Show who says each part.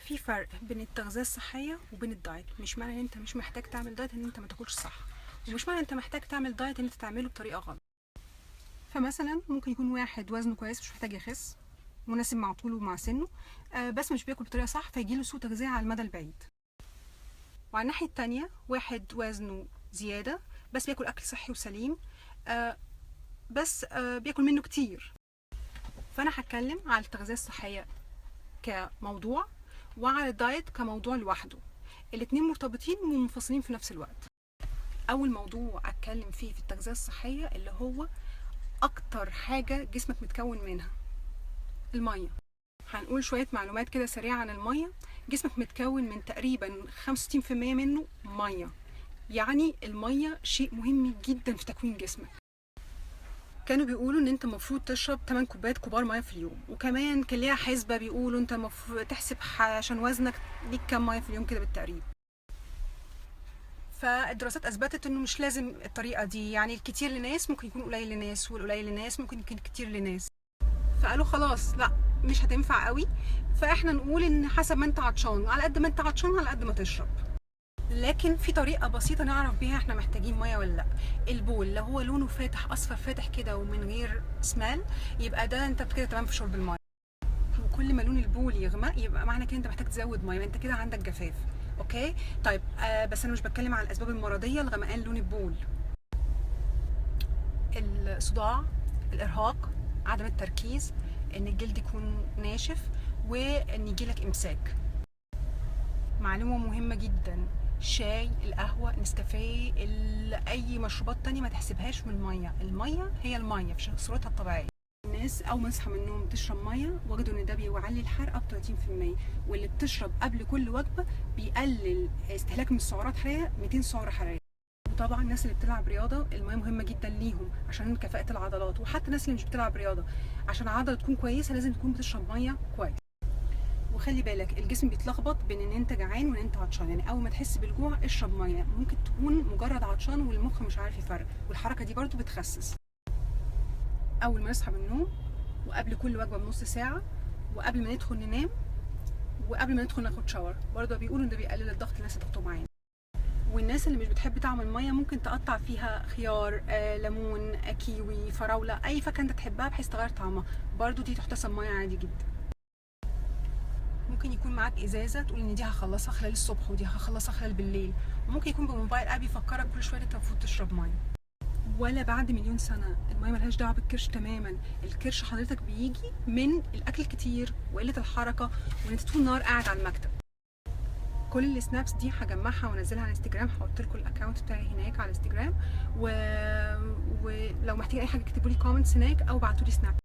Speaker 1: في فرق بين التغذية الصحية وبين الدايت. مش معنى ان انت مش محتاج تعمل دايت ان انت ما تاكلش صح، ومش معنى انت محتاج تعمل دايت ان انت تعمله بطريقة غلط. فمثلا ممكن يكون واحد وزنه كويس مش محتاج يخس، مناسب مع طوله ومع سنه، بس مش بياكل بطريقة صح فيجيله سوء تغذية على المدى البعيد. وعلى الناحية التانية واحد وزنه زيادة بس بياكل اكل صحي وسليم، بس بياكل منه كتير. فانا هتكلم على التغذية الصحية كموضوع وعلى الدايت كموضوع لوحده، الاتنين مرتبطين ومنفصلين في نفس الوقت. اول موضوع اتكلم فيه في التغذية الصحية اللي هو اكتر حاجة جسمك متكون منها، المية. هنقول شوية معلومات كده سريعة عن المية. جسمك متكون من تقريبا 65% منه مية، يعني المية شيء مهم جدا في تكوين جسمك. كانوا بيقولوا ان انت المفروض تشرب 8 كوبايات كبار ميه في اليوم، وكمان كان ليها حسبه بيقولوا انت المفروض تحسب عشان وزنك ليك كام ميه في اليوم كده بالتقريب. فالدراسات اثبتت انه مش لازم الطريقه دي، يعني الكتير لناس ممكن يكون قليل لناس، والقليل لناس ممكن يكون كتير لناس. فقالوا خلاص لا مش هتنفع قوي، فاحنا نقول ان حسب ما انت عطشان، على قد ما انت عطشان على قد ما تشرب. لكن في طريقه بسيطه نعرف بيها احنا محتاجين ميه ولا لا. البول لو هو لونه فاتح اصفر فاتح كده ومن غير سمال، يبقى ده انت كده تمام في شرب الميه. وكل ما لون البول يغمق يبقى معنى كده انت محتاج تزود ميه، انت كده عندك جفاف. اوكي طيب، بس انا مش بتكلم على الاسباب المرضيه لغمقان لون البول. الصداع، الارهاق، عدم التركيز، ان الجلد يكون ناشف، وان يجيلك امساك. معلومه مهمه جدا، الشاي، القهوه، نسكافيه، اي مشروبات تانية ما تحسبهاش من الميه. الميه هي الميه في صورتها الطبيعيه. الناس اول ما تصحى من النوم تشرب ميه، وجدوا ان ده بيعلي الحرق ب 30%، واللي بتشرب قبل كل وجبه بيقلل استهلاك من السعرات الحراريه 200 سعره حراريه. وطبعا الناس اللي بتلعب رياضه الميه مهمه جدا ليهم عشان كفاءه العضلات، وحتى الناس اللي مش بتلعب رياضه عشان العضله تكون كويسه لازم تكون بتشرب ميه كويس. وخلي بالك الجسم بيتلخبط بين ان انت جعان وان انت عطشان، يعني اول ما تحس بالجوع اشرب ميه، ممكن تكون مجرد عطشان والمخ مش عارف يفرق، والحركه دي برضو بتخسس. اول ما نصحى من النوم، وقبل كل وجبه بنص ساعه، وقبل ما ندخل ننام، وقبل ما ندخل ناخد شاور، برضه بيقولوا ان ده بيقلل الضغط الناس اللي ضغطهم عالي. والناس اللي مش بتحب طعم الميه ممكن تقطع فيها خيار، ليمون، كيوي، فراوله، اي فاكهه انت تحبها بحيث تغير طعمها، برضه دي تحتسب ميه عادي جدا. ممكن يكون معاك ازازه تقول ان دي هخلصها خلال الصبح ودي هخلصها خلال بالليل، وممكن يكون بموبايل اب يفكرك كل شويه انت المفروض تشرب ميه. ولا بعد مليون سنه الميه ملهاش دعوه بالكرش تماما. الكرش حضرتك بيجي من الاكل الكتير وقله الحركه وان انت طول النهار قاعد على المكتب. كل السنابس دي هجمعها وانزلها على انستجرام، هحط لكم الاكونت بتاعي هناك على انستجرام، ولو محتاجين اي حاجه اكتبوا لي كومنتس هناك او ابعتوا لي سناب.